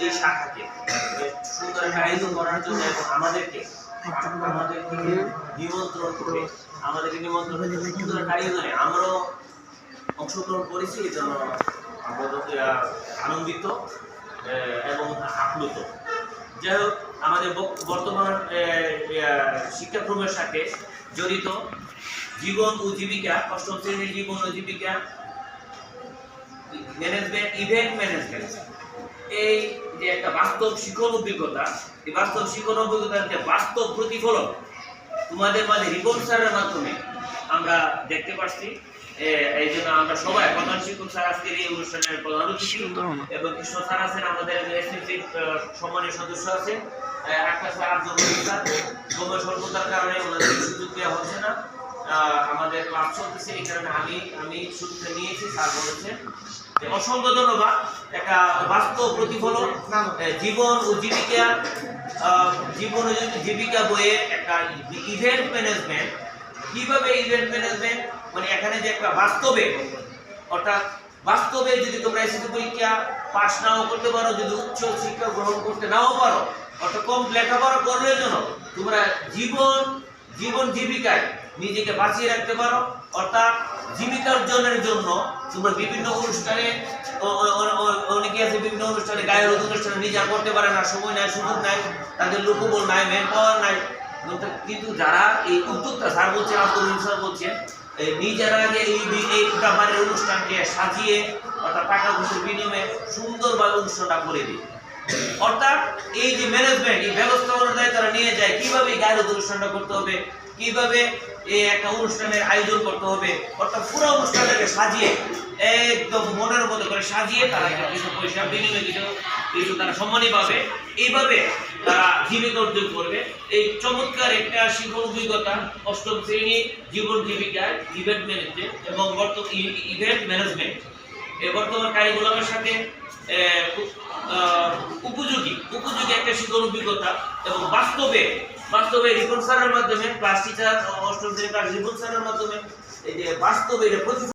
এই শাখাকে সুন্দর একটা আয়োজন করার জন্য এবং আমাদেরকে নিমন্ত্রণ করে সুন্দর একটা আয়োজনে আমরাও অংশগ্রহণ করেছি। এই জন্য আনন্দিত এবং আপ্লুত। যাই হোক, আমাদের বর্তমান শিক্ষাক্রমের সাথে জড়িত জীবন ও জীবিকা, অষ্টম শ্রেণীর জীবন ও জীবিকা ম্যানেজমেন্ট, ইভেন্ট ম্যানেজমেন্ট, এই যে একটা বাস্তব শিক্ষণ অভিজ্ঞতা, এই বাস্তব শিক্ষণ অভিজ্ঞতার যে বাস্তব প্রতিফলন তোমাদের মাঝে রিপন স্যারের মাধ্যমে আমরা দেখতে পাচ্ছি। এই জন্য আমরা সবাই, প্রধান শিক্ষক স্যার আজকের এই অনুষ্ঠানের প্রধান অতিথি, এবং কৃষ্ণ স্যার আছেন, আমাদের সম্মানীয় সদস্য আছেন, আকাশ স্যার, আব্দুল স্যার, সময় স্বল্পতার কারণে ওনাদের সুযোগ দেওয়া হচ্ছে না। আমাদের ক্লাস চলতেছে, এই কারণে আমি সুযোগটা নিয়েছি। স্যার বলেছেন অসংখ্য ধন্যবাদ। একটা বাস্তব প্রতিফলন জীবন ও জীবিকা বইয়ে একটা ইভেন্ট ম্যানেজমেন্ট। কিভাবে ইভেন্ট ম্যানেজমেন্ট মানে এখানে যে একটা বাস্তবে, অর্থাৎ বাস্তবে যদি তোমরা এসএসসি পরীক্ষা পাস নাও করতে পারো, যদি উচ্চ শিক্ষা গ্রহণ করতে নাও পারো, অর্থাৎ কম লেখাপড়া করলে যেন তোমরা জীবন জীবিকায় নিজেকে বাঁচিয়ে রাখতে পারো। অর্থাৎ জীবিকা অর্জনের জন্য তোমরা বিভিন্ন অনুষ্ঠানে, অনেকে আছে বিভিন্ন অনুষ্ঠানে, গায়ের অনুষ্ঠানে নিজে করতে পারে না, সময় নাই, সুযোগ নাই, তাদের লোকবল নাই, ম্যান পাওয়ার নাই। কিন্তু যারা এই উদ্যোক্তা, স্যার বলছেন, আব্দুল স্যার বলছেন, নিজেরা আগে এই ব্যাপারের অনুষ্ঠানকে সাজিয়ে, অর্থাৎ টাকা পয়সার বিনিময়ে সুন্দরভাবে অনুষ্ঠানটা করে দিই। অর্থাৎ এই যে ম্যানেজমেন্ট, এই ব্যবস্থাপনার দায়িত্ব তারা নিয়ে যায়, কিভাবে গায়ের অনুষ্ঠানটা করতে হবে, কিভাবে এই একটা অনুষ্ঠানের আয়োজন করতে হবে, অর্থাৎ পুরো অনুষ্ঠানটাকে সাজিয়ে একদম মনের মতো করে সাজিয়ে তারা কিছু পয়সা বিনিময়ে কিছু তারা সম্মানই পাবে। এইভাবে তারা জীবিকা অর্জন করবে। এই চমৎকার একটা শিক্ষণ অভিজ্ঞতা অষ্টম শ্রেণী জীবন জীবিকায় ইভেন্ট ম্যানেজমেন্ট এবং ইভেন্ট ম্যানেজমেন্ট এই বর্তমান কারিকুলামের সাথে উপযোগী একটা শিক্ষণ অভিজ্ঞতা, এবং বাস্তবে রিপন স্যারের মাধ্যমে, ক্লাস টিচার অষ্টম শ্রেণী ক্লাস রিপন স্যারের মাধ্যমে এই যে বাস্তবে